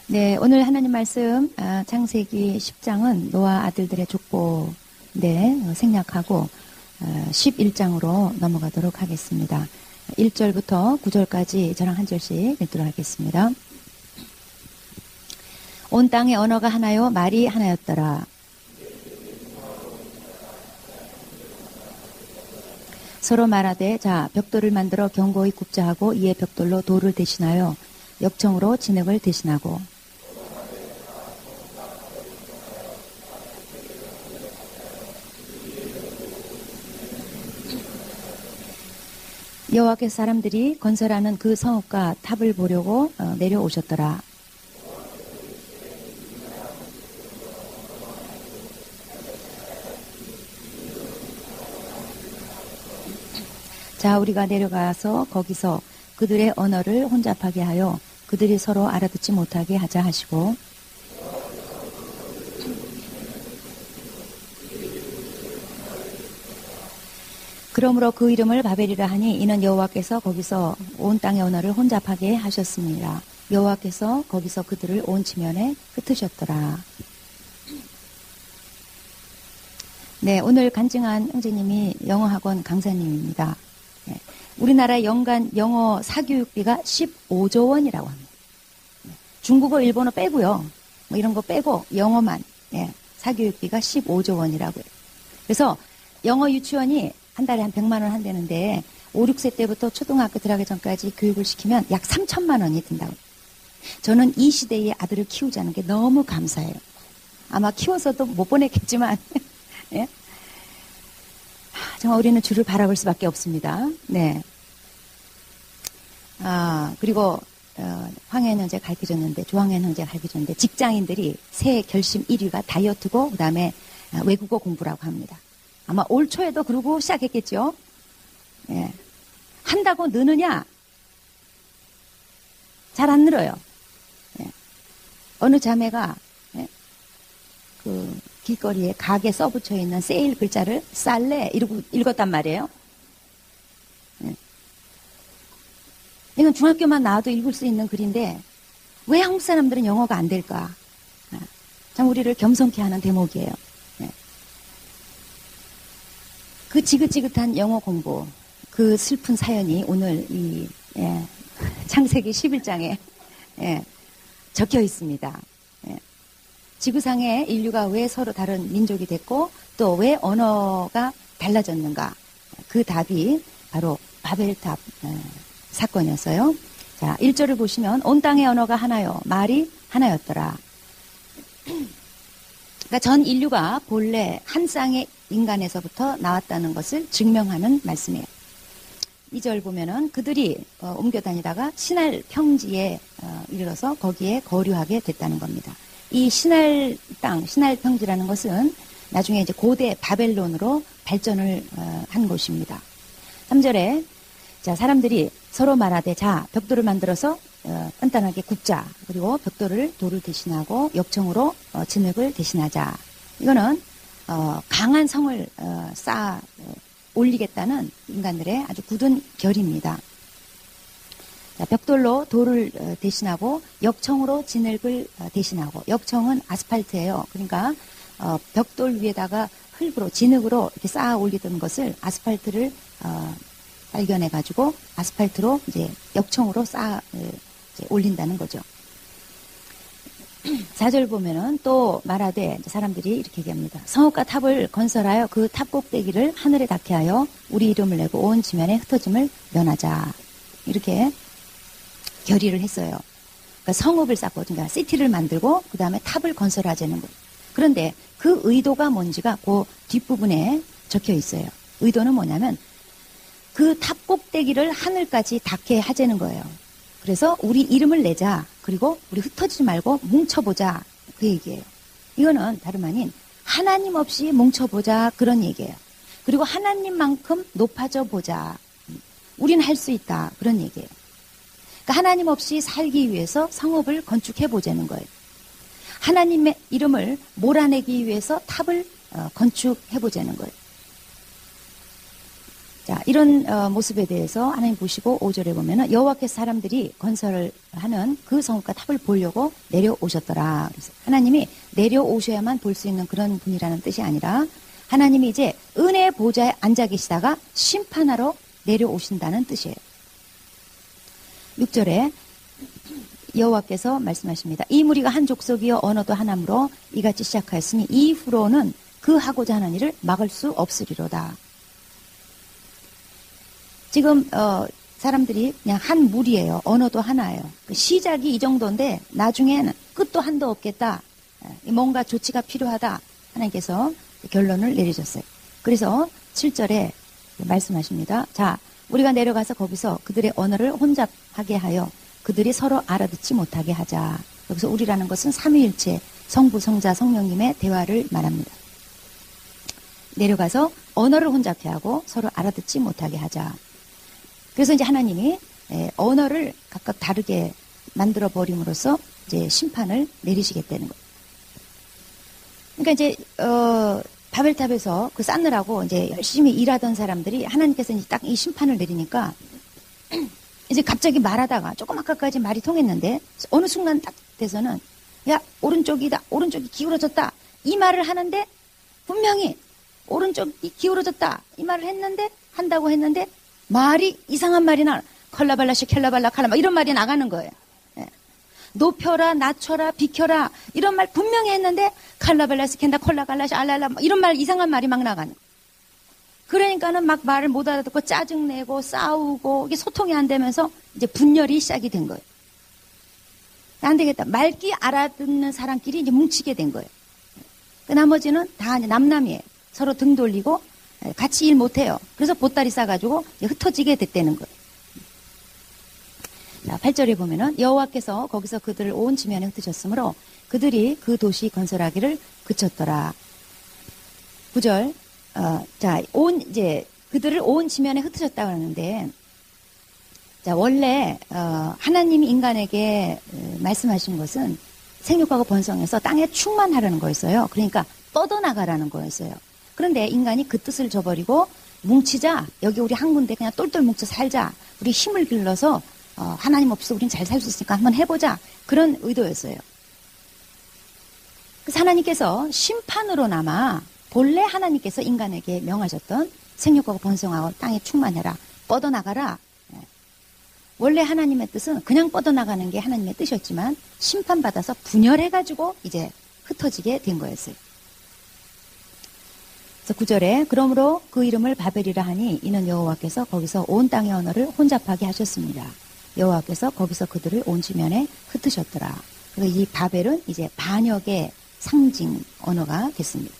네, 오늘 하나님 말씀 창세기 10장은 노아 아들들의 족보 생략하고 11장으로 넘어가도록 하겠습니다. 1절부터 9절까지 저랑 한 절씩 읽도록 하겠습니다. 온 땅의 언어가 하나요 말이 하나였더라. 서로 말하되 자 벽돌을 만들어 견고히 굽자 하고 이에 벽돌로 돌을 대신하여 역청으로 진흙을 대신하고 여호와께서 사람들이 건설하는 그 성읍과 탑을 보려고 내려오셨더라. 자 우리가 내려가서 거기서 그들의 언어를 혼잡하게 하여 그들이 서로 알아듣지 못하게 하자 하시고 그러므로 그 이름을 바벨이라 하니 이는 여호와께서 거기서 온 땅의 언어를 혼잡하게 하셨습니다. 여호와께서 거기서 그들을 온 지면에 흩으셨더라. 네, 오늘 간증한 형제님이 영어학원 강사님입니다. 네, 우리나라 연간 영어 사교육비가 15조 원이라고 합니다. 네, 중국어, 일본어 빼고요. 뭐 이런 거 빼고 영어만 사교육비가 15조 원이라고 해요. 그래서 영어 유치원이 한 달에 한 100만 원 한다는데 5, 6세 때부터 초등학교 들어가기 전까지 교육을 시키면 약 3천만 원이 든다고. 저는 이 시대의 아들을 키우자는 게 너무 감사해요. 아마 키워서도 못 보냈겠지만 예? 정말 우리는 주를 바라볼 수밖에 없습니다. 네. 그리고 황혜연 형제가 가르쳐줬는데 조황현 형제가 가르쳐줬는데 직장인들이 새해 결심 1위가 다이어트고 그 다음에 외국어 공부라고 합니다. 아마 올 초에도 그러고 시작했겠죠. 예. 한다고 느느냐? 잘 안 늘어요. 예. 어느 자매가 그 길거리에 가게 써붙여 있는 세일 글자를 쌀래 이러고 읽었단 말이에요. 예. 이건 중학교만 나와도 읽을 수 있는 글인데 왜 한국 사람들은 영어가 안 될까? 참 우리를 겸손케 하는 대목이에요. 그 지긋지긋한 영어 공부, 그 슬픈 사연이 오늘 이 창세기 11장에 적혀 있습니다. 지구상의 인류가 왜 서로 다른 민족이 됐고 또 왜 언어가 달라졌는가? 그 답이 바로 바벨탑 사건이었어요. 자, 1절을 보시면 온 땅의 언어가 하나요, 말이 하나였더라. 그러니까 전 인류가 본래 한 쌍의 인간에서부터 나왔다는 것을 증명하는 말씀이에요. 2절 보면은 그들이 옮겨 다니다가 시날 평지에 이르러서 거기에 거류하게 됐다는 겁니다. 이 시날 땅, 시날 평지라는 것은 나중에 이제 고대 바벨론으로 발전을 한 곳입니다. 3절에 자 사람들이 서로 말하되 자 벽돌을 만들어서 단단하게 굽자. 그리고 벽돌을 돌을 대신하고 역청으로 진흙을 대신하자. 이거는 강한 성을 쌓아 올리겠다는 인간들의 아주 굳은 결의입니다. 자, 벽돌로 돌을 대신하고 역청으로 진흙을 대신하고 역청은 아스팔트예요. 그러니까 벽돌 위에다가 흙으로 진흙으로 이렇게 쌓아 올리던 것을 아스팔트를 발견해 가지고 아스팔트로 이제 역청으로 쌓아 이제 올린다는 거죠. 4절 보면은 또 말하되 사람들이 이렇게 얘기합니다. 성읍과 탑을 건설하여 그 탑 꼭대기를 하늘에 닿게 하여 우리 이름을 내고 온 지면에 흩어짐을 면하자. 이렇게 결의를 했어요. 그러니까 성읍을 쌓고 그러니까 시티를 만들고 그 다음에 탑을 건설하자는 거예요. 그런데 그 의도가 뭔지가 그 뒷부분에 적혀 있어요. 의도는 뭐냐면 그 탑 꼭대기를 하늘까지 닿게 하자는 거예요. 그래서 우리 이름을 내자. 그리고 우리 흩어지지 말고 뭉쳐보자. 그 얘기예요. 이거는 다름 아닌 하나님 없이 뭉쳐보자. 그런 얘기예요. 그리고 하나님만큼 높아져 보자. 우린 할 수 있다. 그런 얘기예요. 그러니까 하나님 없이 살기 위해서 성읍을 건축해보자는 거예요. 하나님의 이름을 몰아내기 위해서 탑을 건축해보자는 거예요. 자, 이런 모습에 대해서 하나님 보시고 5절에 보면은 여호와께서 사람들이 건설을 하는 그 성읍과 탑을 보려고 내려오셨더라. 그래서 하나님이 내려오셔야만 볼 수 있는 그런 분이라는 뜻이 아니라 하나님이 이제 은혜의 보좌에 앉아 계시다가 심판하러 내려오신다는 뜻이에요. 6절에 여호와께서 말씀하십니다. 이 무리가 한 족속이요 언어도 하나므로 이같이 시작하였으니 이후로는 그 하고자 하는 일을 막을 수 없으리로다. 지금 사람들이 그냥 한 무리예요. 언어도 하나예요. 시작이 이 정도인데 나중에는 끝도 한도 없겠다. 뭔가 조치가 필요하다. 하나님께서 결론을 내리셨어요. 그래서 7절에 말씀하십니다. 자, 우리가 내려가서 거기서 그들의 언어를 혼잡하게 하여 그들이 서로 알아듣지 못하게 하자. 여기서 우리라는 것은 삼위일체 성부, 성자, 성령님의 대화를 말합니다. 내려가서 언어를 혼잡케 하고 서로 알아듣지 못하게 하자. 그래서 이제 하나님이 언어를 각각 다르게 만들어 버림으로써 이제 심판을 내리시겠다는 거예요. 그러니까 이제 바벨탑에서 그 쌓느라고 이제 열심히 일하던 사람들이 하나님께서 이제 딱 이 심판을 내리니까 이제 갑자기 말하다가 조금 아까까지 말이 통했는데 어느 순간 딱 돼서는 야 오른쪽이다, 오른쪽이 기울어졌다 이 말을 하는데 분명히 오른쪽이 기울어졌다 이 말을 한다고 했는데 말이 이상한 말이 컬라발라시 켈라발라 칼라 이런 말이 나가는 거예요. 예. 높여라 낮춰라 비켜라 이런 말 분명히 했는데 칼라발라시 켄다 콜라갈라시 알랄라 이런 말 이상한 말이 막 나가는 거예요. 그러니까는 막 말을 못 알아듣고 짜증내고 싸우고 이게 소통이 안 되면서 이제 분열이 시작이 된 거예요. 안 되겠다. 맑게 알아듣는 사람끼리 이제 뭉치게 된 거예요. 그 나머지는 다 남남이에요. 서로 등 돌리고 같이 일 못해요. 그래서 보따리 싸가지고 흩어지게 됐다는 거예요. 자, 8절에 보면은 여호와께서 거기서 그들을 온 지면에 흩으셨으므로 그들이 그 도시 건설하기를 그쳤더라. 9절, 이제 그들을 온 지면에 흩으셨다고 하는데, 자, 원래 하나님이 인간에게 말씀하신 것은 생육하고 번성해서 땅에 충만하라는 거였어요. 그러니까 뻗어나가라는 거였어요. 그런데 인간이 그 뜻을 저버리고 뭉치자. 여기 우리 한 군데 그냥 똘똘 뭉쳐 살자. 우리 힘을 길러서 하나님 없어 우린 잘 살 수 있으니까 한번 해보자. 그런 의도였어요. 그래서 하나님께서 심판으로나마 본래 하나님께서 인간에게 명하셨던 생육하고 번성하고 땅에 충만해라. 뻗어나가라. 원래 하나님의 뜻은 그냥 뻗어나가는 게 하나님의 뜻이었지만 심판받아서 분열해가지고 이제 흩어지게 된 거였어요. 그래서 9절에 그러므로 그 이름을 바벨이라 하니 이는 여호와께서 거기서 온 땅의 언어를 혼잡하게 하셨습니다. 여호와께서 거기서 그들을 온 지면에 흩으셨더라. 그래서 이 바벨은 이제 반역의 상징 언어가 됐습니다.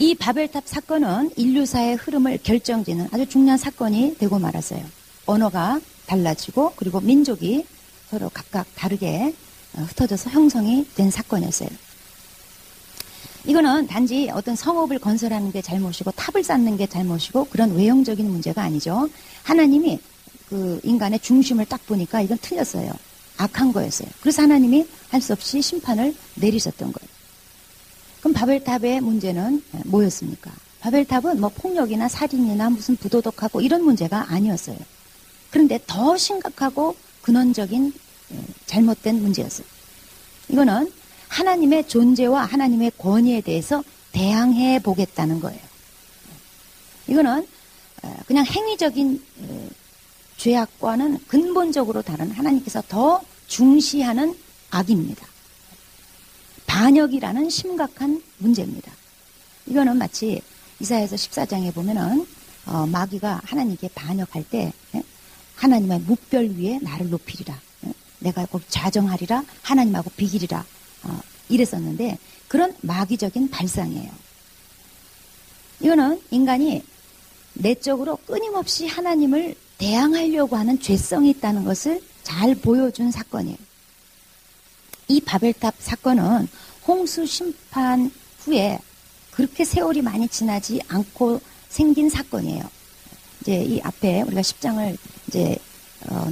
이 바벨탑 사건은 인류사의 흐름을 결정짓는 아주 중요한 사건이 되고 말았어요. 언어가 달라지고 그리고 민족이 서로 각각 다르게 흩어져서 형성이 된 사건이었어요. 이거는 단지 어떤 성읍을 건설하는 게 잘못이고 탑을 쌓는 게 잘못이고 그런 외형적인 문제가 아니죠. 하나님이 그 인간의 중심을 딱 보니까 이건 틀렸어요. 악한 거였어요. 그래서 하나님이 할 수 없이 심판을 내리셨던 거예요. 그럼 바벨탑의 문제는 뭐였습니까? 바벨탑은 뭐 폭력이나 살인이나 무슨 부도덕하고 이런 문제가 아니었어요. 그런데 더 심각하고 근원적인 잘못된 문제였어요. 이거는 하나님의 존재와 하나님의 권위에 대해서 대항해 보겠다는 거예요. 이거는 그냥 행위적인 죄악과는 근본적으로 다른 하나님께서 더 중시하는 악입니다. 반역이라는 심각한 문제입니다. 이거는 마치 이사야서 14장에 보면은 마귀가 하나님께 반역할 때 하나님의 묵별 위에 나를 높이리라. 내가 거기 좌정하리라. 하나님하고 비기리라. 이랬었는데 그런 마귀적인 발상이에요. 이거는 인간이 내적으로 끊임없이 하나님을 대항하려고 하는 죄성이 있다는 것을 잘 보여준 사건이에요. 이 바벨탑 사건은 홍수 심판 후에 그렇게 세월이 많이 지나지 않고 생긴 사건이에요. 이제 이 앞에 우리가 10장을 이제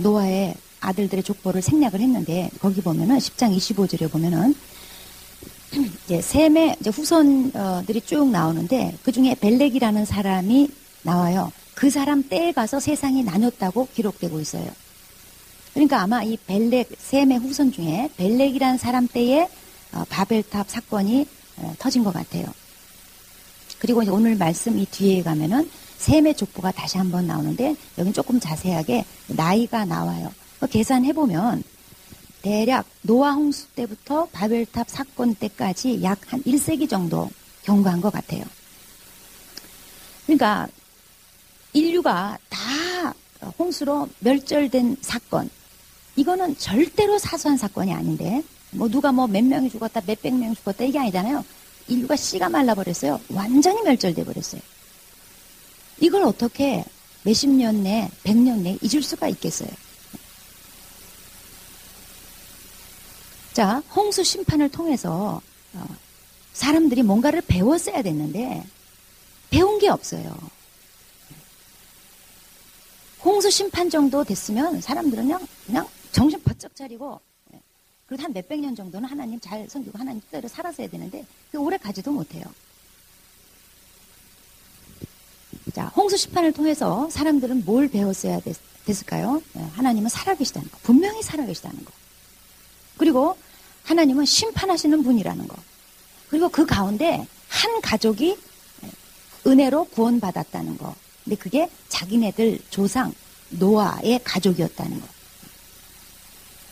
노아의 아들들의 족보를 생략을 했는데 거기 보면은 10장 25절에 보면은 이제 셈의 이제 후손들이 쭉 나오는데 그 중에 벨렉이라는 사람이 나와요. 그 사람 때에 가서 세상이 나뉘었다고 기록되고 있어요. 그러니까 아마 이 벨렉, 셈의 후손 중에 벨렉이라는 사람 때에 바벨탑 사건이 터진 것 같아요. 그리고 이제 오늘 말씀 이 뒤에 가면은 셈의 족보가 다시 한번 나오는데 여긴 조금 자세하게 나이가 나와요. 계산해보면 대략 노아 홍수 때부터 바벨탑 사건 때까지 약 한 1세기 정도 경과한 것 같아요. 그러니까 인류가 다 홍수로 멸절된 사건, 이거는 절대로 사소한 사건이 아닌데 뭐 누가 뭐 몇 명이 죽었다 몇백 명이 죽었다 이게 아니잖아요. 인류가 씨가 말라버렸어요. 완전히 멸절돼 버렸어요. 이걸 어떻게 몇십 년 내, 100년 내에 잊을 수가 있겠어요. 자, 홍수 심판을 통해서 사람들이 뭔가를 배웠어야 됐는데 배운 게 없어요. 홍수 심판 정도 됐으면 사람들은 그냥 정신 바짝 차리고 그래도 한 몇백 년 정도는 하나님 잘 섬기고 하나님 뜻대로 살았어야 되는데 오래 가지도 못해요. 자, 홍수 심판을 통해서 사람들은 뭘 배웠어야 됐을까요? 하나님은 살아계시다는 거. 분명히 살아계시다는 거. 그리고 하나님은 심판하시는 분이라는 거. 그리고 그 가운데 한 가족이 은혜로 구원받았다는 거. 근데 그게 자기네들 조상 노아의 가족이었다는 거.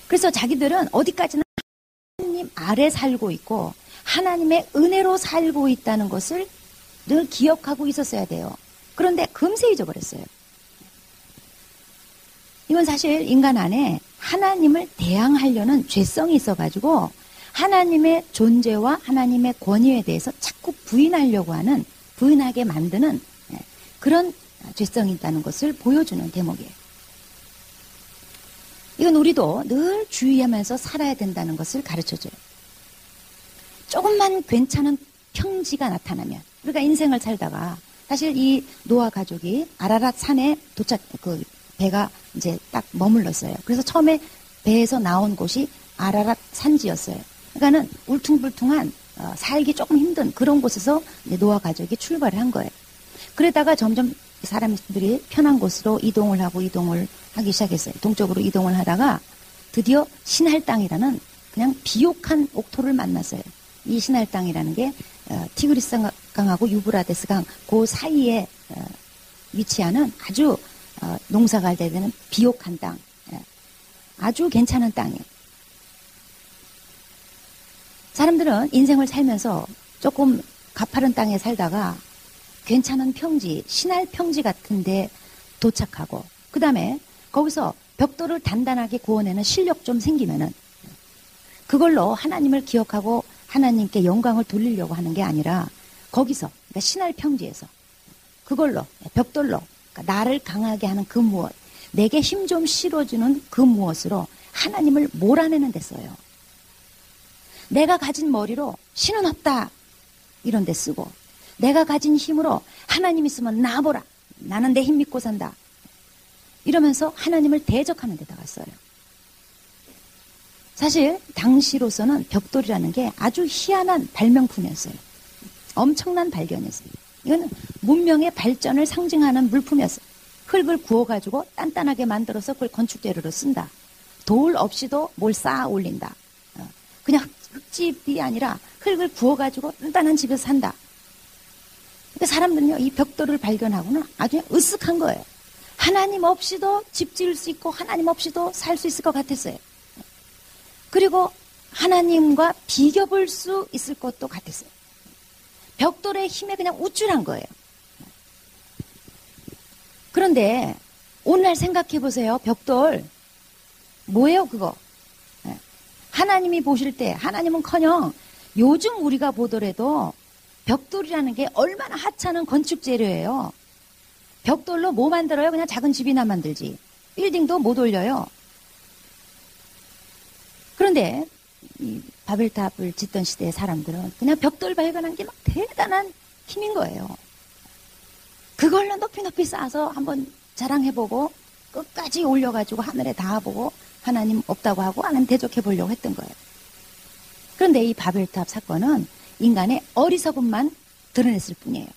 그래서 자기들은 어디까지나 하나님 아래 살고 있고 하나님의 은혜로 살고 있다는 것을 늘 기억하고 있었어야 돼요. 그런데 금세 잊어버렸어요. 이건 사실 인간 안에 하나님을 대항하려는 죄성이 있어가지고 하나님의 존재와 하나님의 권위에 대해서 자꾸 부인하게 만드는 그런 죄성이 있다는 것을 보여주는 대목이에요. 이건 우리도 늘 주의하면서 살아야 된다는 것을 가르쳐줘요. 조금만 괜찮은 평지가 나타나면, 우리가 인생을 살다가 사실 이 노아 가족이 아라랏 산에 배가 이제 딱 머물렀어요. 그래서 처음에 배에서 나온 곳이 아라랏 산지였어요. 그러니까는 울퉁불퉁한 살기 조금 힘든 그런 곳에서 노아 가족이 출발을 한 거예요. 그러다가 점점 사람들이 편한 곳으로 이동을 하기 시작했어요. 동쪽으로 이동을 하다가 드디어 신할 땅이라는 그냥 비옥한 옥토를 만났어요. 이 신할 땅이라는 게 티그리스 강하고 유브라데스 강 그 사이에 위치하는 아주 농사가 잘 되는 비옥한 땅, 아주 괜찮은 땅이에요. 사람들은 인생을 살면서 조금 가파른 땅에 살다가 괜찮은 평지, 신할 평지 같은 데 도착하고 그 다음에 거기서 벽돌을 단단하게 구워내는 실력 좀 생기면은 그걸로 하나님을 기억하고 하나님께 영광을 돌리려고 하는 게 아니라 거기서, 그러니까 신할 평지에서 그걸로, 벽돌로 그러니까 나를 강하게 하는 그 무엇, 내게 힘 좀 실어주는 그 무엇으로 하나님을 몰아내는 데 써요. 내가 가진 머리로 신은 없다 이런 데 쓰고 내가 가진 힘으로 하나님 있으면 나보라, 나는 내 힘 믿고 산다 이러면서 하나님을 대적하는 데다가 써요. 사실 당시로서는 벽돌이라는 게 아주 희한한 발명품이었어요. 엄청난 발견이었어요. 이건 문명의 발전을 상징하는 물품이었어요. 흙을 구워가지고 단단하게 만들어서 그걸 건축재료로 쓴다. 돌 없이도 뭘 쌓아 올린다. 그냥 흙집이 아니라 흙을 구워가지고 단단한 집에서 산다. 그러니까 사람들은요, 이 벽돌을 발견하고는 아주 으쓱한 거예요. 하나님 없이도 집 지을 수 있고 하나님 없이도 살 수 있을 것 같았어요. 그리고 하나님과 비교볼 수 있을 것도 같았어요. 벽돌의 힘에 그냥 우쭐한 거예요. 그런데 오늘날 생각해 보세요. 벽돌 뭐예요 그거? 하나님이 보실 때 하나님은커녕 요즘 우리가 보더라도 벽돌이라는 게 얼마나 하찮은 건축 재료예요. 벽돌로 뭐 만들어요? 그냥 작은 집이나 만들지. 빌딩도 못 올려요. 그런데 이 바벨탑을 짓던 시대의 사람들은 그냥 벽돌 발견한 게 막 대단한 힘인 거예요. 그걸로 높이 쌓아서 한번 자랑해보고 끝까지 올려가지고 하늘에 닿아보고 하나님 없다고 하고 하나님 대적해보려고 했던 거예요. 그런데 이 바벨탑 사건은 인간의 어리석음만 드러냈을 뿐이에요.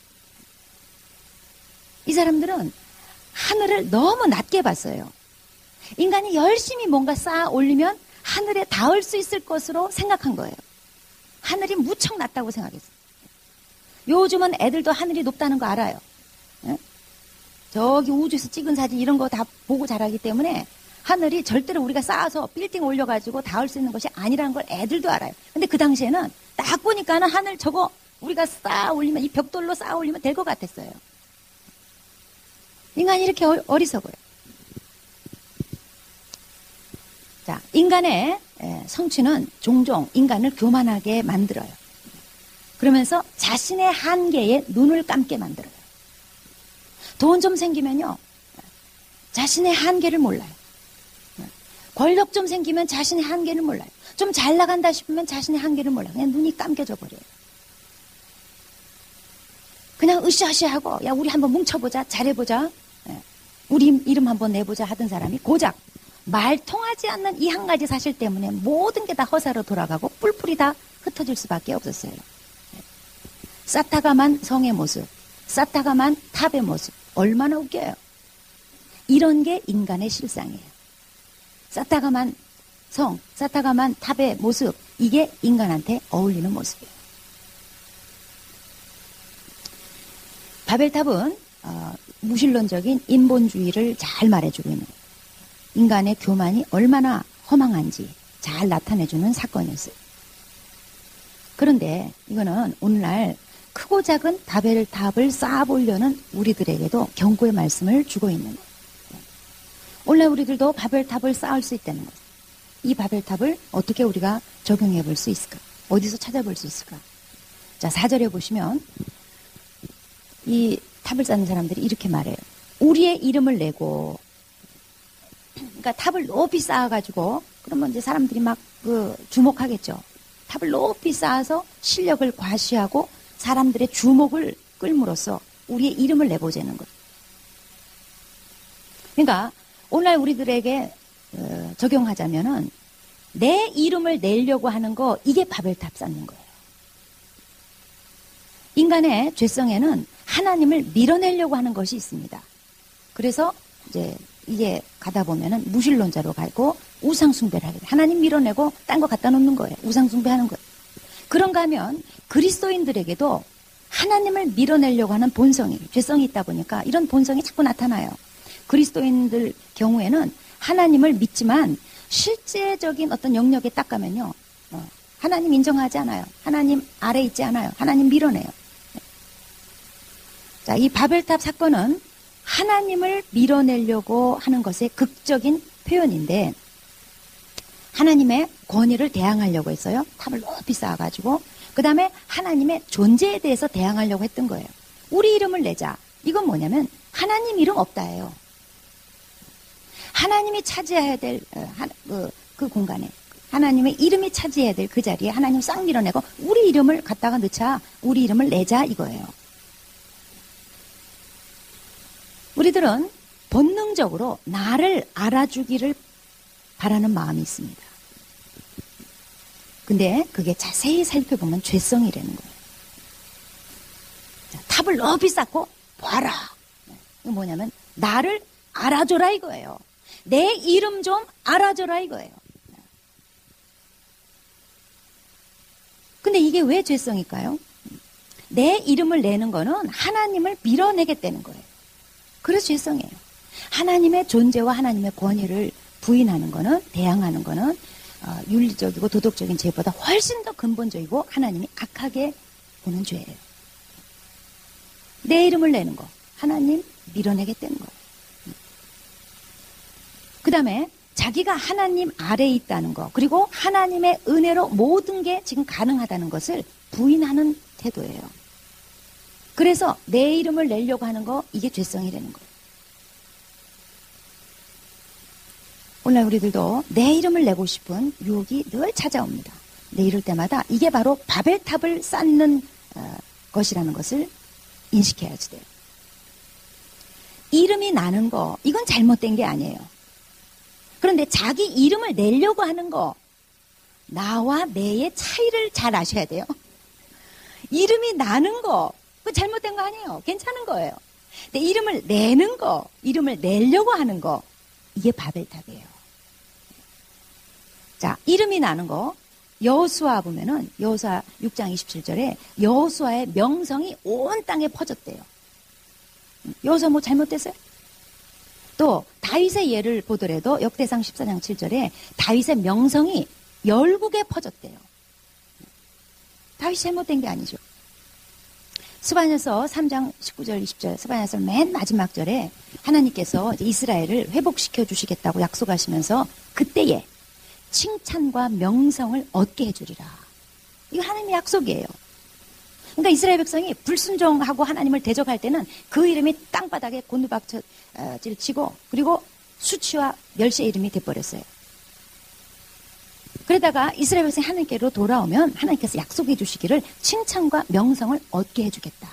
이 사람들은 하늘을 너무 낮게 봤어요. 인간이 열심히 뭔가 쌓아 올리면 하늘에 닿을 수 있을 것으로 생각한 거예요. 하늘이 무척 낮다고 생각했어요. 요즘은 애들도 하늘이 높다는 거 알아요. 예? 저기 우주에서 찍은 사진 이런 거 다 보고 자라기 때문에 하늘이 절대로 우리가 쌓아서 빌딩 올려가지고 닿을 수 있는 것이 아니라는 걸 애들도 알아요. 근데 그 당시에는 딱 보니까는 하늘 저거 우리가 쌓아 올리면, 이 벽돌로 쌓아 올리면 될 것 같았어요. 인간이 이렇게 어리석어요. 자, 인간의 성취는 종종 인간을 교만하게 만들어요. 그러면서 자신의 한계에 눈을 감게 만들어요. 돈 좀 생기면요, 자신의 한계를 몰라요. 권력 좀 생기면 자신의 한계를 몰라요. 좀 잘 나간다 싶으면 자신의 한계를 몰라요. 그냥 눈이 감겨져 버려요. 그냥 으쌰으쌰하고, 야, 우리 한번 뭉쳐보자, 잘해보자, 우리 이름 한번 내보자 하던 사람이 고작 말 통하지 않는 이 한 가지 사실 때문에 모든 게 다 허사로 돌아가고 뿔뿔이 다 흩어질 수밖에 없었어요. 사타가만 성의 모습, 사타가만 탑의 모습, 얼마나 웃겨요. 이런 게 인간의 실상이에요. 사타가만 성, 사타가만 탑의 모습, 이게 인간한테 어울리는 모습이에요. 바벨탑은 무신론적인 인본주의를 잘 말해주고 있는 거예요. 인간의 교만이 얼마나 허망한지 잘 나타내주는 사건이었어요. 그런데 이거는 오늘날 크고 작은 바벨탑을 쌓아보려는 우리들에게도 경고의 말씀을 주고 있는 거예요. 오늘날 우리들도 바벨탑을 쌓을 수 있다는 거예요. 이 바벨탑을 어떻게 우리가 적용해 볼 수 있을까? 어디서 찾아볼 수 있을까? 자, 4절에 보시면 이 탑을 쌓는 사람들이 이렇게 말해요. 우리의 이름을 내고, 그러니까 탑을 높이 쌓아가지고, 그러면 이제 사람들이 막 주목하겠죠. 탑을 높이 쌓아서 실력을 과시하고 사람들의 주목을 끌므로써 우리의 이름을 내보자는 거예요. 그러니까 오늘날 우리들에게 적용하자면은 내 이름을 내려고 하는 거, 이게 바벨탑 쌓는 거예요. 인간의 죄성에는 하나님을 밀어내려고 하는 것이 있습니다. 그래서 이제 가다 보면은 무신론자로 가고 우상숭배를 하게 돼요. 하나님 밀어내고 딴 거 갖다 놓는 거예요. 우상숭배하는 거예요. 그런가 하면 그리스도인들에게도 하나님을 밀어내려고 하는 본성이, 죄성이 있다 보니까 이런 본성이 자꾸 나타나요. 그리스도인들 경우에는 하나님을 믿지만 실제적인 어떤 영역에 딱 가면요, 하나님 인정하지 않아요. 하나님 아래 있지 않아요. 하나님 밀어내요. 자, 이 바벨탑 사건은 하나님을 밀어내려고 하는 것의 극적인 표현인데, 하나님의 권위를 대항하려고 했어요. 탑을 높이 쌓아가지고. 그 다음에 하나님의 존재에 대해서 대항하려고 했던 거예요. 우리 이름을 내자. 이건 뭐냐면 하나님 이름 없다예요. 하나님이 차지해야 될 그 공간에, 하나님의 이름이 차지해야 될 그 자리에 하나님 싹 밀어내고 우리 이름을 갖다가 넣자, 우리 이름을 내자, 이거예요. 우리들은 본능적으로 나를 알아주기를 바라는 마음이 있습니다. 근데 그게 자세히 살펴보면 죄성이라는 거예요. 자, 탑을 높이 쌓고 봐라. 이거 뭐냐면 나를 알아줘라 이거예요. 내 이름 좀 알아줘라 이거예요. 근데 이게 왜 죄성일까요? 내 이름을 내는 거는 하나님을 밀어내겠다는 거예요. 그래서 죄성이에요. 하나님의 존재와 하나님의 권위를 부인하는 거는, 대항하는 거는 윤리적이고 도덕적인 죄보다 훨씬 더 근본적이고 하나님이 악하게 보는 죄예요. 내 이름을 내는 거, 하나님 밀어내겠다는 거예요. 그 다음에 자기가 하나님 아래에 있다는 거, 그리고 하나님의 은혜로 모든 게 지금 가능하다는 것을 부인하는 태도예요. 그래서 내 이름을 내려고 하는 거, 이게 죄성이라는 거예요. 오늘 우리들도 내 이름을 내고 싶은 유혹이 늘 찾아옵니다. 내 이럴 때마다 이게 바로 바벨탑을 쌓는 것이라는 것을 인식해야지 돼요. 이름이 나는 거, 이건 잘못된 게 아니에요. 그런데 자기 이름을 내려고 하는 거, 나와 내의 차이를 잘 아셔야 돼요. 이름이 나는 거, 그거 잘못된 거 아니에요. 괜찮은 거예요. 근데 이름을 내는 거, 이름을 내려고 하는 거, 이게 바벨탑이에요. 자, 이름이 나는 거, 여호수아 보면은 여호수아 6장 27절에 여호수아의 명성이 온 땅에 퍼졌대요. 여호수아 뭐 잘못됐어요? 또 다윗의 예를 보더라도 역대상 14장 7절에 다윗의 명성이 열국에 퍼졌대요. 다윗이 잘못된 게 아니죠. 스바냐서 3장 19절 20절 스바냐서 맨 마지막 절에 하나님께서 이스라엘을 회복시켜 주시겠다고 약속하시면서 그때에 칭찬과 명성을 얻게 해주리라. 이거 하나님의 약속이에요. 그러니까 이스라엘 백성이 불순종하고 하나님을 대적할 때는 그 이름이 땅바닥에 곤두박질 치고 그리고 수치와 멸시의 이름이 돼버렸어요. 그러다가 이스라엘 백성이 하나님께로 돌아오면 하나님께서 약속해 주시기를 칭찬과 명성을 얻게 해주겠다.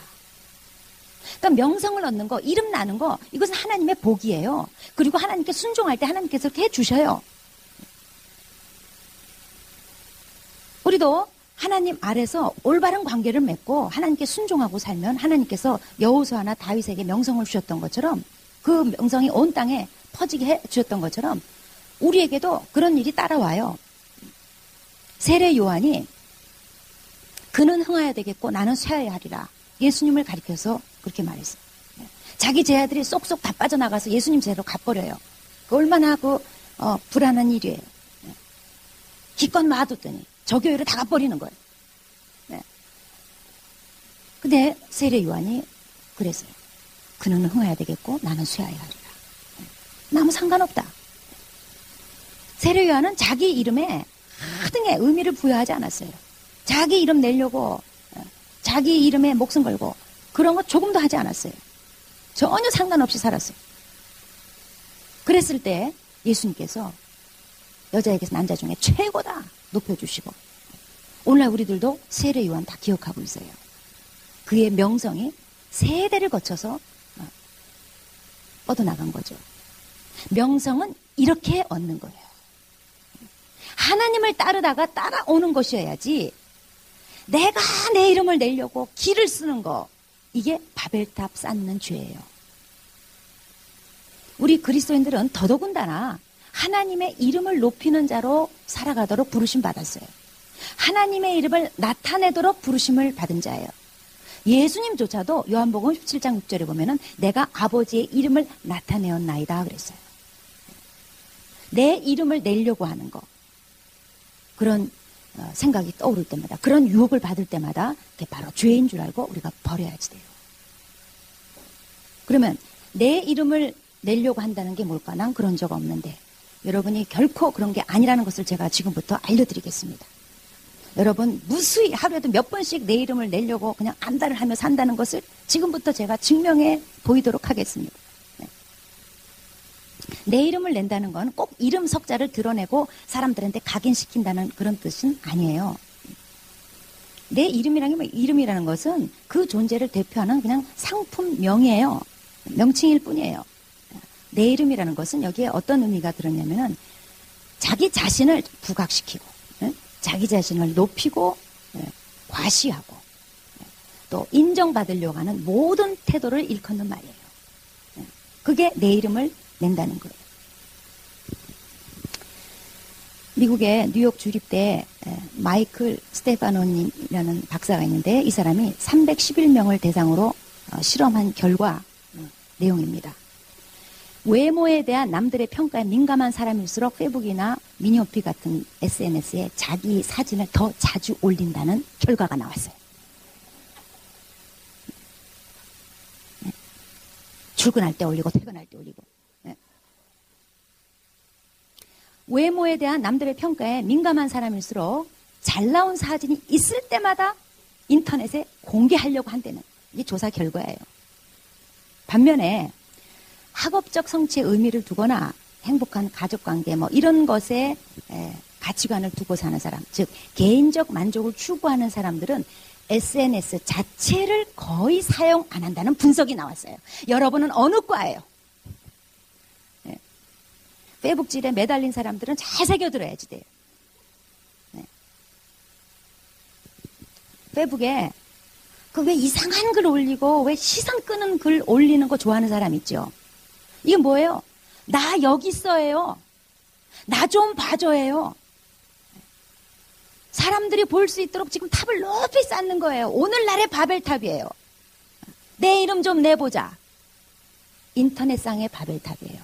그러니까 명성을 얻는 거, 이름 나는 거, 이것은 하나님의 복이에요. 그리고 하나님께 순종할 때 하나님께서 그렇게 해주셔요. 우리도 하나님 아래서 올바른 관계를 맺고 하나님께 순종하고 살면 하나님께서 여호수아나 다윗에게 명성을 주셨던 것처럼 그 명성이 온 땅에 퍼지게 해 주셨던 것처럼 우리에게도 그런 일이 따라와요. 세례 요한이 그는 흥하여야 되겠고 나는 쇠하여야 하리라. 예수님을 가리켜서 그렇게 말했어요. 자기 제자들이 쏙쏙 다 빠져나가서 예수님 제자로 가버려요. 그 얼마나 불안한 일이에요. 기껏 놔뒀더니 저 교회를 다 가버리는 거예요. 근데 세례 요한이 그랬어요. 그는 흥해야 되겠고 나는 쇠하여야 하리라. 아무 상관없다. 세례 요한은 자기 이름에 하등의 의미를 부여하지 않았어요. 자기 이름 내려고 자기 이름에 목숨 걸고 그런 거 조금도 하지 않았어요. 전혀 상관없이 살았어요. 그랬을 때 예수님께서 여자에게서 남자 중에 최고다 높여주시고 오늘날 우리들도 세례 요한 다 기억하고 있어요. 그의 명성이 세대를 거쳐서 뻗어나간 거죠. 명성은 이렇게 얻는 거예요. 하나님을 따르다가 따라오는 것이어야지 내가 내 이름을 내려고 길을 쓰는 거, 이게 바벨탑 쌓는 죄예요. 우리 그리스도인들은 더더군다나 하나님의 이름을 높이는 자로 살아가도록 부르심 받았어요. 하나님의 이름을 나타내도록 부르심을 받은 자예요. 예수님조차도 요한복음 17장 6절에 보면은 내가 아버지의 이름을 나타내었나이다 그랬어요. 내 이름을 내려고 하는 거, 그런 생각이 떠오를 때마다, 그런 유혹을 받을 때마다 그게 바로 죄인 줄 알고 우리가 버려야지 돼요. 그러면 내 이름을 내려고 한다는 게 뭘까? 난 그런 적 없는데. 여러분이 결코 그런 게 아니라는 것을 제가 지금부터 알려드리겠습니다. 여러분 무수히 하루에도 몇 번씩 내 이름을 내려고 그냥 안달을 하며 산다는 것을 지금부터 제가 증명해 보이도록 하겠습니다. 내 이름을 낸다는 건 꼭 이름 석자를 드러내고 사람들한테 각인시킨다는 그런 뜻은 아니에요. 내 이름이라는 게 이름이라는 것은 그 존재를 대표하는 그냥 상품명이에요. 명칭일 뿐이에요. 내 이름이라는 것은 여기에 어떤 의미가 들었냐면은 자기 자신을 부각시키고 자기 자신을 높이고 과시하고 또 인정받으려고 하는 모든 태도를 일컫는 말이에요. 그게 내 이름을 낸다는 거예요. 미국의 뉴욕 주립대 마이클 스테파노님이라는 박사가 있는데 이 사람이 311명을 대상으로 실험한 결과 내용입니다. 외모에 대한 남들의 평가에 민감한 사람일수록 페이북이나 미니어피 같은 SNS에 자기 사진을 더 자주 올린다는 결과가 나왔어요. 출근할 때 올리고 퇴근할 때 올리고. 외모에 대한 남들의 평가에 민감한 사람일수록 잘 나온 사진이 있을 때마다 인터넷에 공개하려고 한다는 이게 조사 결과예요. 반면에 학업적 성취의 의미를 두거나 행복한 가족관계 이런 것에 가치관을 두고 사는 사람, 즉 개인적 만족을 추구하는 사람들은 SNS 자체를 거의 사용 안 한다는 분석이 나왔어요. 여러분은 어느 과예요? 페이북질에 매달린 사람들은 잘 새겨들어야지 돼요. 페이북에 그 왜 이상한 글 올리고 왜 시선 끄는 글 올리는 거 좋아하는 사람 있죠? 이게 뭐예요? 나 여기 있어요. 나 좀 봐줘요. 사람들이 볼 수 있도록 지금 탑을 높이 쌓는 거예요. 오늘날의 바벨탑이에요. 내 이름 좀 내보자. 인터넷상의 바벨탑이에요.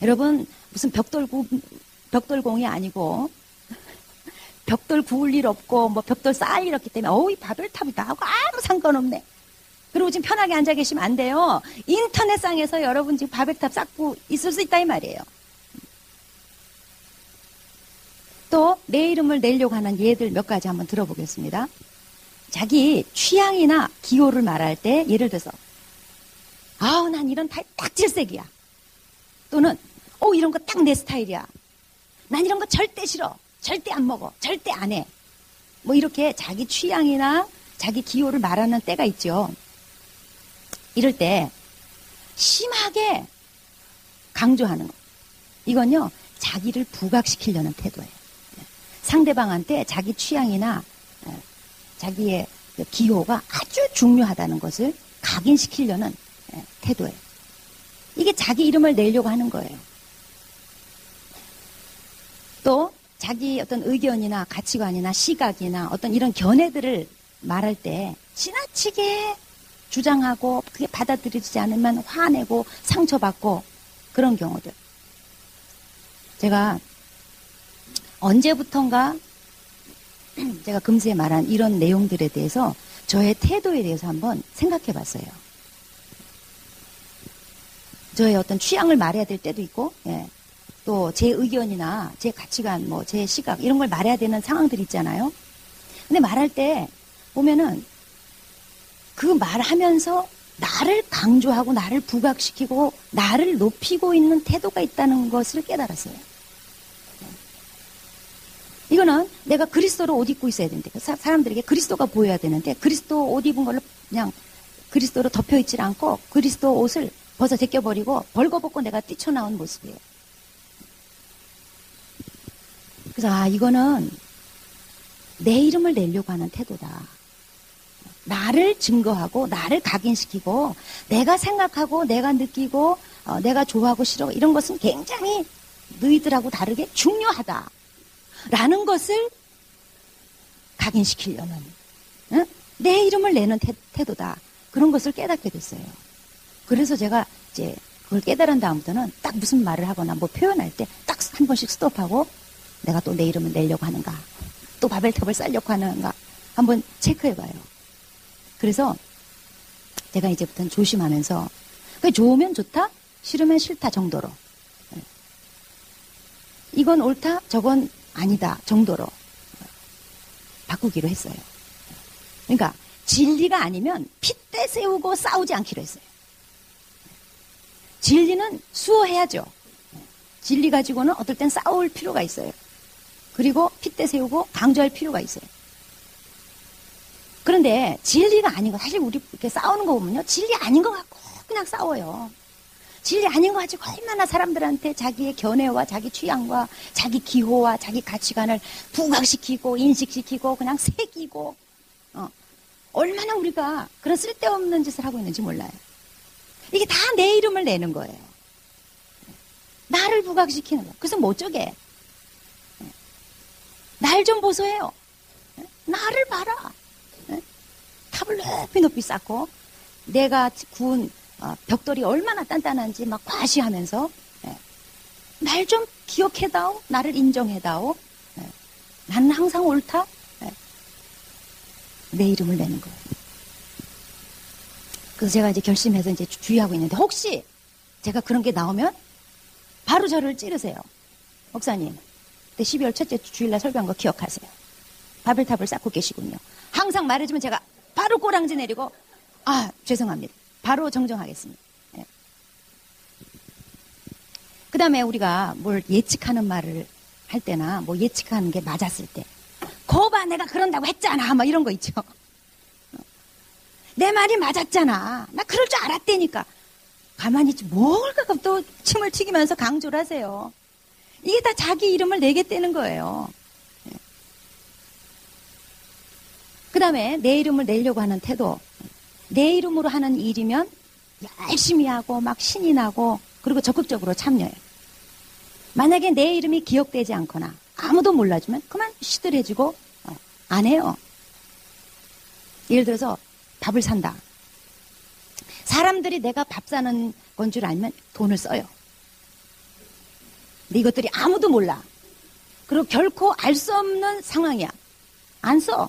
여러분 무슨 벽돌공이 아니고 벽돌 구울 일 없고 뭐 벽돌 쌓을 일 없기 때문에 이 바벨탑이 나하고 아무 상관없네. 그리고 지금 편하게 앉아 계시면 안 돼요. 인터넷상에서 여러분 지금 바벨탑 쌓고 있을 수 있다 이 말이에요. 또 내 이름을 내려고 하는 예들 몇 가지 한번 들어보겠습니다. 자기 취향이나 기호를 말할 때 예를 들어서 난 이런 딱 질색이야. 또는 이런 거 딱 내 스타일이야. 난 이런 거 절대 싫어. 절대 안 먹어. 절대 안 해. 뭐 이렇게 자기 취향이나 자기 기호를 말하는 때가 있죠. 이럴 때 심하게 강조하는 거. 이건요. 자기를 부각시키려는 태도예요. 상대방한테 자기 취향이나 자기의 기호가 아주 중요하다는 것을 각인시키려는 태도예요. 이게 자기 이름을 내려고 하는 거예요. 또 자기 어떤 의견이나 가치관이나 시각이나 어떤 이런 견해들을 말할 때 지나치게 주장하고 그게 받아들여지지 않으면 화내고 상처받고 그런 경우들. 제가 언제부턴가 제가 금세 말한 이런 내용들에 대해서 저의 태도에 대해서 한번 생각해 봤어요. 저의 어떤 취향을 말해야 될 때도 있고, 또 제 의견이나 제 가치관, 뭐 제 시각 이런 걸 말해야 되는 상황들이 있잖아요. 근데 말할 때 보면은 그 말하면서 나를 강조하고 나를 부각시키고 나를 높이고 있는 태도가 있다는 것을 깨달았어요. 이거는 내가 그리스도로 옷 입고 있어야 되는데 사람들에게 그리스도가 보여야 되는데 그리스도 옷 입은 걸로 그냥 그리스도로 덮여있지 않고 그리스도 옷을 벗어 제껴버리고 벌거벗고 내가 뛰쳐나온 모습이에요. 그래서 이거는 내 이름을 내려고 하는 태도다. 나를 증거하고 나를 각인시키고 내가 생각하고 내가 느끼고 내가 좋아하고 싫어 이런 것은 굉장히 너희들하고 다르게 중요하다. 라는 것을 각인시키려는 내 이름을 내는 태도다. 그런 것을 깨닫게 됐어요. 그래서 제가 이제 그걸 깨달은 다음부터는 딱 무슨 말을 하거나 뭐 표현할 때 딱 한 번씩 스톱하고 내가 또 내 이름을 내려고 하는가 또 바벨탑을 쌓려고 하는가 한번 체크해봐요. 그래서 제가 이제부터는 조심하면서 좋으면 좋다 싫으면 싫다 정도로 이건 옳다 저건 아니다 정도로 바꾸기로 했어요. 그러니까 진리가 아니면 핏대 세우고 싸우지 않기로 했어요. 진리는 수호해야죠. 진리 가지고는 어떨 땐 싸울 필요가 있어요. 그리고 핏대 세우고 강조할 필요가 있어요. 그런데 진리가 아닌 거 사실 우리 이렇게 싸우는 거 보면요. 진리 아닌 거 갖고 그냥 싸워요. 진리 아닌 거 가지고 얼마나 사람들한테 자기의 견해와 자기 취향과 자기 기호와 자기 가치관을 부각시키고 인식시키고 그냥 새기고 얼마나 우리가 그런 쓸데없는 짓을 하고 있는지 몰라요. 이게 다 내 이름을 내는 거예요. 나를 부각시키는 거예요. 그래서 뭐 어쩌게 날 좀 보소해요. 나를 봐라. 탑을 높이 쌓고 내가 구운 벽돌이 얼마나 단단한지 막 과시하면서 날 좀 기억해다오. 나를 인정해다오. 나는 항상 옳다. 내 이름을 내는 거예요. 그래서 제가 이제 결심해서 이제 주의하고 있는데 혹시 제가 그런 게 나오면 바로 저를 찌르세요. 목사님, 그때 12월 첫째 주일날 설교한 거 기억하세요. 바벨탑을 쌓고 계시군요. 항상 말해주면 제가 바로 꼬랑지 내리고 죄송합니다. 바로 정정하겠습니다. 그 다음에 우리가 뭘 예측하는 말을 할 때나 뭐 예측하는 게 맞았을 때 거봐 내가 그런다고 했잖아 막 이런 거 있죠. 내 말이 맞았잖아. 나 그럴 줄 알았다니까. 가만히 있지 뭘 갖고 또 침을 튀기면서 강조를 하세요. 이게 다 자기 이름을 내겠다는 거예요. 그 다음에 내 이름을 내려고 하는 태도. 내 이름으로 하는 일이면 열심히 하고 막 신이 나고 그리고 적극적으로 참여해요. 만약에 내 이름이 기억되지 않거나 아무도 몰라주면 그만 시들해지고 안 해요. 예를 들어서 밥을 산다. 사람들이 내가 밥 사는 건 줄 알면 돈을 써요. 근데 이것들이 아무도 몰라. 그리고 결코 알 수 없는 상황이야. 안 써.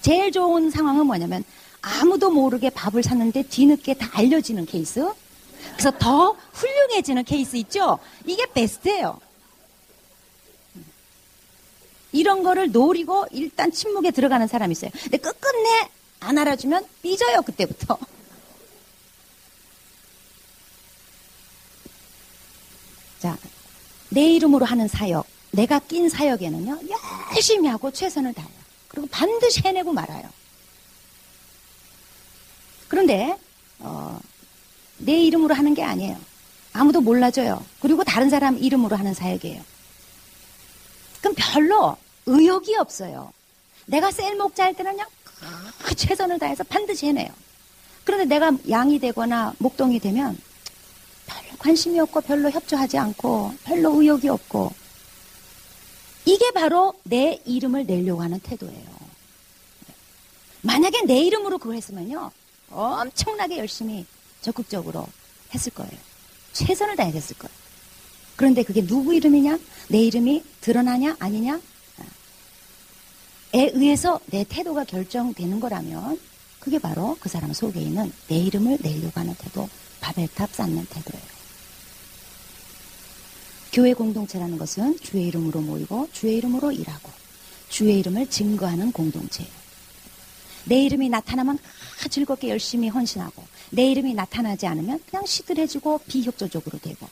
제일 좋은 상황은 뭐냐면 아무도 모르게 밥을 샀는데 뒤늦게 다 알려지는 케이스. 그래서 더 훌륭해지는 케이스 있죠? 이게 베스트예요. 이런 거를 노리고 일단 침묵에 들어가는 사람이 있어요. 근데 끝끝내 안 알아주면 삐져요, 그때부터. 자, 내 이름으로 하는 사역, 내가 낀 사역에는요, 열심히 하고 최선을 다해요. 그리고 반드시 해내고 말아요. 그런데 내 이름으로 하는 게 아니에요. 아무도 몰라줘요. 그리고 다른 사람 이름으로 하는 사역이에요. 그럼 별로 의욕이 없어요. 내가 셀 목자일 때는 그냥 최선을 다해서 반드시 해내요. 그런데 내가 양이 되거나 목동이 되면 별로 관심이 없고 별로 협조하지 않고 별로 의욕이 없고, 이게 바로 내 이름을 내려고 하는 태도예요. 만약에 내 이름으로 그걸 했으면요, 엄청나게 열심히 적극적으로 했을 거예요. 최선을 다했을 거예요. 그런데 그게 누구 이름이냐? 내 이름이 드러나냐 아니냐에 의해서 내 태도가 결정되는 거라면 그게 바로 그 사람 속에 있는 내 이름을 내려고 하는 태도, 바벨탑 쌓는 태도예요. 교회 공동체라는 것은 주의 이름으로 모이고 주의 이름으로 일하고 주의 이름을 증거하는 공동체예요. 내 이름이 나타나면 즐겁게 열심히 헌신하고, 내 이름이 나타나지 않으면 그냥 시들해지고 비협조적으로 되고,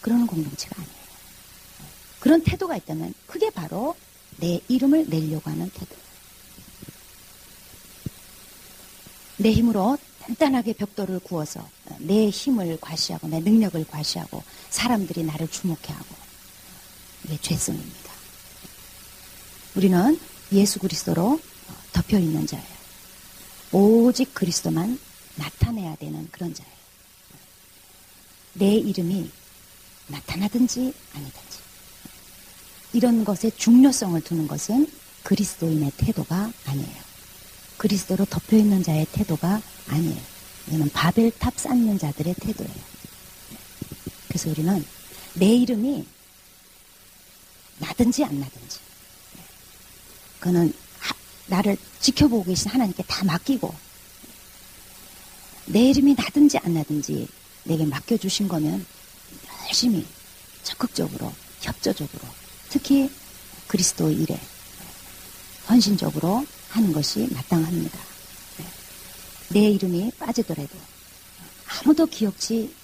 그러는 공동체가 아니에요. 그런 태도가 있다면 그게 바로 내 이름을 내려고 하는 태도. 내 힘으로 단단하게 벽돌을 구워서 내 힘을 과시하고 내 능력을 과시하고 사람들이 나를 주목해하고, 이게 죄성입니다. 우리는 예수 그리스도로 덮여있는 자예요. 오직 그리스도만 나타내야 되는 그런 자예요. 내 이름이 나타나든지 아니든지 이런 것에 중요성을 두는 것은 그리스도인의 태도가 아니에요. 그리스도로 덮여있는 자의 태도가 아니에요. 이거는 바벨탑 쌓는 자들의 태도예요. 그래서 우리는 내 이름이 나든지 안 나든지, 그거는 나를 지켜보고 계신 하나님께 다 맡기고, 내 이름이 나든지 안 나든지 내게 맡겨주신 거면 열심히 적극적으로 협조적으로, 특히 그리스도 일에 헌신적으로 하는 것이 마땅합니다. 내 이름이 빠지더라도, 아무도 기억지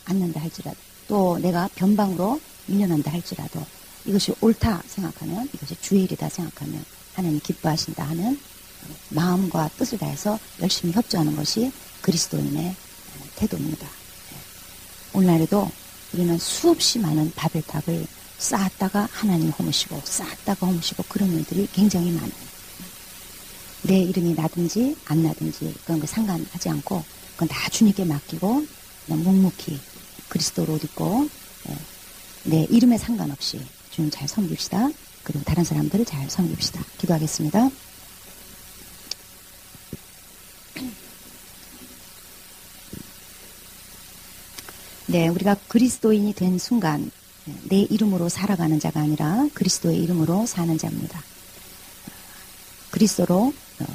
않는다 할지라도, 또 내가 변방으로 밀려난다 할지라도 이것이 옳다 생각하면, 이것이 주의 일이다 생각하면 하나님 기뻐하신다 하는 마음과 뜻을 다해서 열심히 협조하는 것이 그리스도인의 태도입니다. 오늘날에도 우리는 수없이 많은 바벨탑을 쌓았다가 하나님 허무시고 쌓았다가 허무시고 그런 일들이 굉장히 많아요. 내 이름이 나든지 안 나든지 그런 거 상관하지 않고 그건 다 주님께 맡기고 그냥 묵묵히 그리스도로 옷 입고 내 이름에 상관없이 주님 잘 섬깁시다. 그리고 다른 사람들을 잘 섬깁시다. 기도하겠습니다. 네, 우리가 그리스도인이 된 순간 내 이름으로 살아가는 자가 아니라 그리스도의 이름으로 사는 자입니다. 그리스도로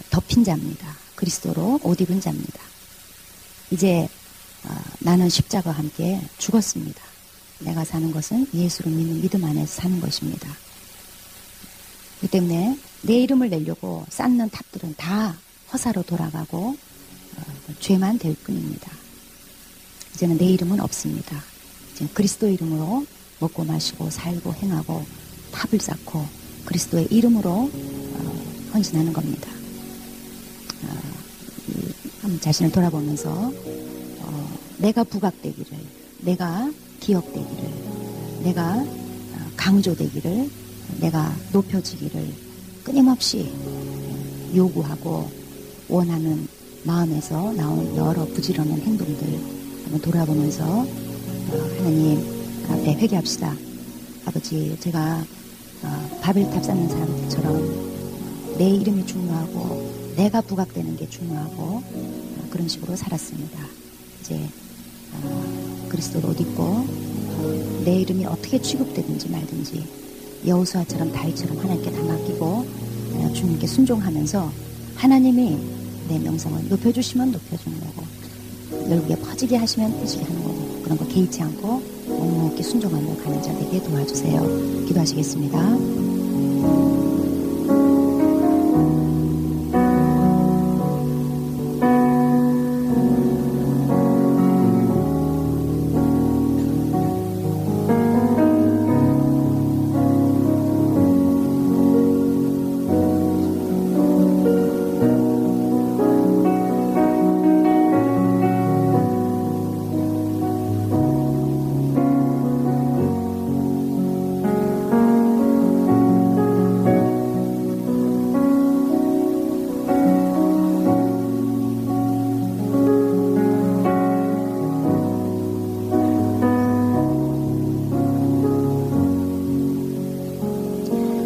덮인 자입니다. 그리스도로 옷 입은 자입니다. 이제 나는 십자가와 함께 죽었습니다. 내가 사는 것은 예수를 믿는 믿음 안에서 사는 것입니다. 그렇기 때문에 내 이름을 내려고 쌓는 탑들은 다 허사로 돌아가고 죄만 될 뿐입니다. 이제는 내 이름은 없습니다. 이제 그리스도 이름으로 먹고 마시고 살고 행하고 탑을 쌓고 그리스도의 이름으로 헌신하는 겁니다. 한번 자신을 돌아보면서 내가 부각되기를, 내가 기억되기를, 내가 강조되기를, 내가 높여지기를 끊임없이 요구하고 원하는 마음에서 나온 여러 부지런한 행동들 한번 돌아보면서 하나님 앞에 회개합시다. 아버지, 제가 바벨탑 쌓는 사람들처럼 내 이름이 중요하고 내가 부각되는 게 중요하고 그런 식으로 살았습니다. 이제 그리스도로 옷 입고 내 이름이 어떻게 취급되든지 말든지 여호수아처럼 다윗처럼 하나님께 다 맡기고 주님께 순종하면서 하나님이 내 명성을 높여주시면 높여주는 거고 열국에 퍼지게 하시면 퍼지게 하는 거고 그런 거 개의치 않고 묵묵히 순종하며 가는 자 되게 도와주세요. 기도하시겠습니다.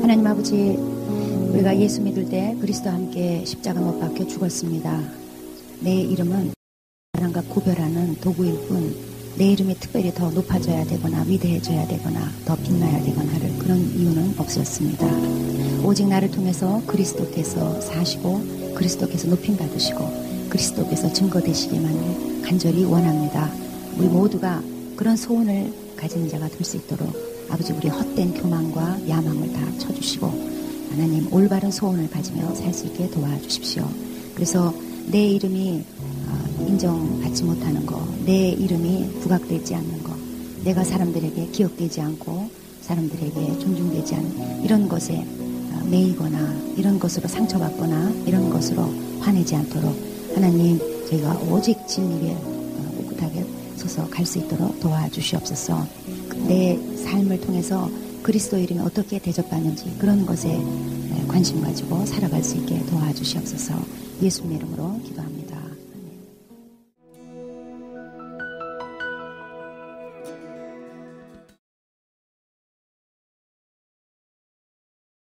하나님 아버지, 우리가 예수 믿을 때 그리스도와 함께 십자가 못 박혀 죽었습니다. 내 이름은 사람과 구별하는 도구일 뿐 내 이름이 특별히 더 높아져야 되거나 위대해져야 되거나 더 빛나야 되거나 하는 그런 이유는 없었습니다. 오직 나를 통해서 그리스도께서 사시고 그리스도께서 높임 받으시고 그리스도께서 증거되시기만을 간절히 원합니다. 우리 모두가 그런 소원을 가진 자가 될 수 있도록 아버지, 우리 헛된 교만과 야망을 다 쳐주시고 하나님 올바른 소원을 가지며 살 수 있게 도와주십시오. 그래서 내 이름이 인정받지 못하는 거, 내 이름이 부각되지 않는 거, 내가 사람들에게 기억되지 않고 사람들에게 존중되지 않는 이런 것에 매이거나 이런 것으로 상처받거나 이런 것으로 화내지 않도록 하나님, 저희가 오직 진리를 꿋꿋하게 서서 갈 수 있도록 도와주시옵소서. 내 삶을 통해서 그리스도 이름이 어떻게 대접받는지 그런 것에 관심 가지고 살아갈 수 있게 도와주시옵소서. 예수님 이름으로 기도합니다.